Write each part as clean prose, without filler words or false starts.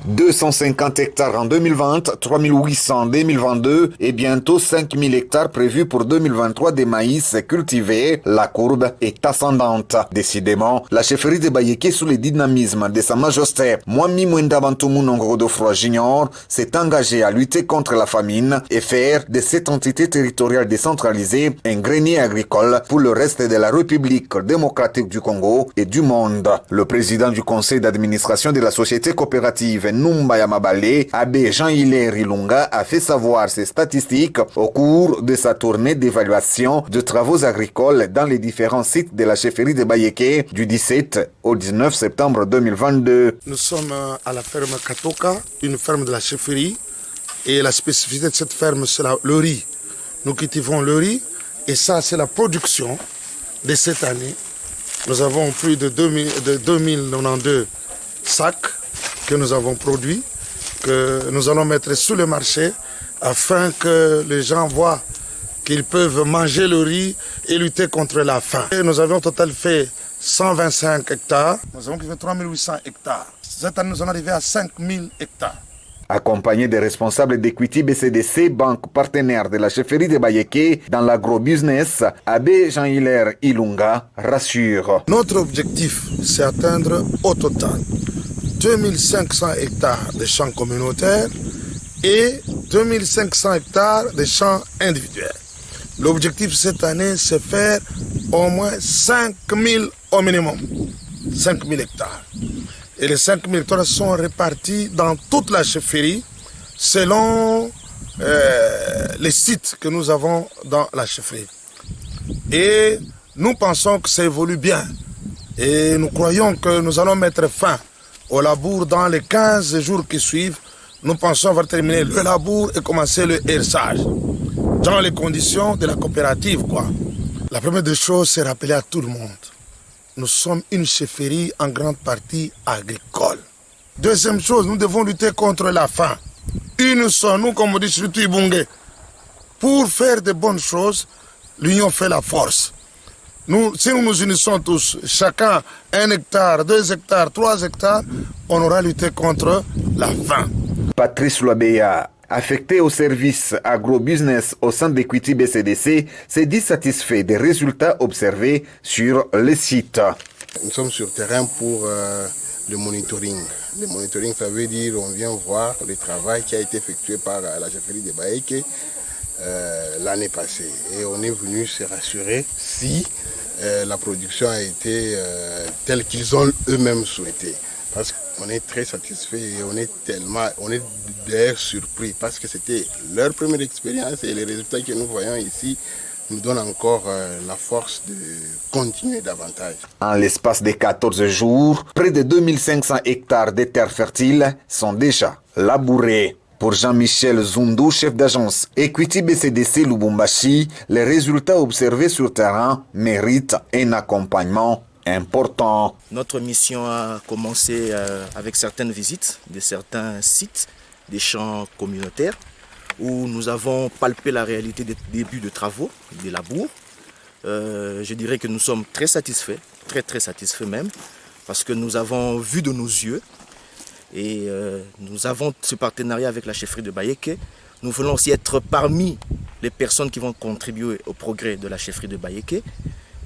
250 hectares en 2020, 3800 en 2022 et bientôt 5000 hectares prévus pour 2023 de maïs cultivés. La courbe est ascendante. Décidément, la chefferie de Bayeké, sous le dynamisme de Sa Majesté Mwami Mwenda Bantoumou Nongoro-Godofroid Junior, s'est engagé à lutter contre la famine et faire de cette entité territoriale décentralisée un grenier agricole pour le reste de la République démocratique du Congo et du monde. Le président du conseil d'administration de la société coopérative Numba Yamabale, Abbé Jean-Hilaire Ilunga, a fait savoir ces statistiques au cours de sa tournée d'évaluation de travaux agricoles dans les différents sites de la chefferie de Bayeké du 17 au 19 septembre 2022. Nous sommes à la ferme Katoka, une ferme de la chefferie, et la spécificité de cette ferme, c'est le riz. Nous cultivons le riz, et ça, c'est la production de cette année. Nous avons plus de 2092 sacs que nous avons produits, que nous allons mettre sur le marché afin que les gens voient qu'ils peuvent manger le riz et lutter contre la faim. Et nous avions au total fait 125 hectares. Nous avons fait 3800 hectares. Cette année, nous allons arriver à 5000 hectares. Accompagné des responsables d'Equity BCDC, banque partenaire de la chefferie de Bayeké dans l'agro-business, Abbé Jean-Hilaire Ilunga rassure. Notre objectif, c'est atteindre au total 2500 hectares de champs communautaires et 2500 hectares de champs individuels. L'objectif cette année, c'est faire au moins 5000 au minimum, 5000 hectares. Et les 5000 hectares sont répartis dans toute la chefferie selon les sites que nous avons dans la chefferie. Et nous pensons que ça évolue bien. Et nous croyons que nous allons mettre fin au labour dans les 15 jours qui suivent. Nous pensons avoir terminé le labour et commencer le herçage dans les conditions de la coopérative, quoi. La première des choses, c'est rappeler à tout le monde. Nous sommes une chefferie en grande partie agricole. Deuxième chose, nous devons lutter contre la faim. Unissons, nous, comme on dit sur Ibungé, pour faire de bonnes choses, l'union fait la force. Si nous nous unissons tous, chacun 1 hectare, 2 hectares, 3 hectares, on aura lutté contre la faim. Patrice Loabeya, affecté au service agro-business au sein d'Equity BCDC, s'est dit satisfait des résultats observés sur le site. Nous sommes sur terrain pour le monitoring. Le monitoring, ça veut dire on vient voir le travail qui a été effectué par la chefferie de Bayeké l'année passée. Et on est venu se rassurer si la production a été telle qu'ils ont eux-mêmes souhaité. Parce qu'on est très satisfait et on est d'ailleurs surpris parce que c'était leur première expérience et les résultats que nous voyons ici nous donnent encore la force de continuer davantage. En l'espace de 14 jours, près de 2500 hectares de terres fertiles sont déjà labourés. Pour Jean-Michel Zundu, chef d'agence Equity BCDC Lubumbashi, les résultats observés sur terrain méritent un accompagnement important. Notre mission a commencé avec certaines visites de certains sites, des champs communautaires, où nous avons palpé la réalité des débuts de travaux, des labours. Je dirais que nous sommes très satisfaits, très satisfaits même, parce que nous avons vu de nos yeux et nous avons ce partenariat avec la chefferie de Bayeké. Nous voulons aussi être parmi les personnes qui vont contribuer au progrès de la chefferie de Bayeké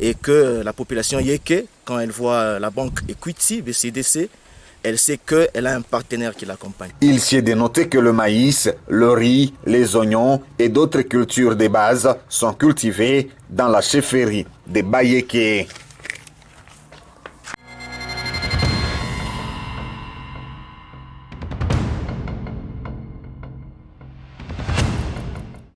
et que la population Yéké, quand elle voit la banque Equity BCDC, elle sait qu'elle a un partenaire qui l'accompagne. Il s'y est dénoté que le maïs, le riz, les oignons et d'autres cultures de base sont cultivés dans la chefferie de Bayeké.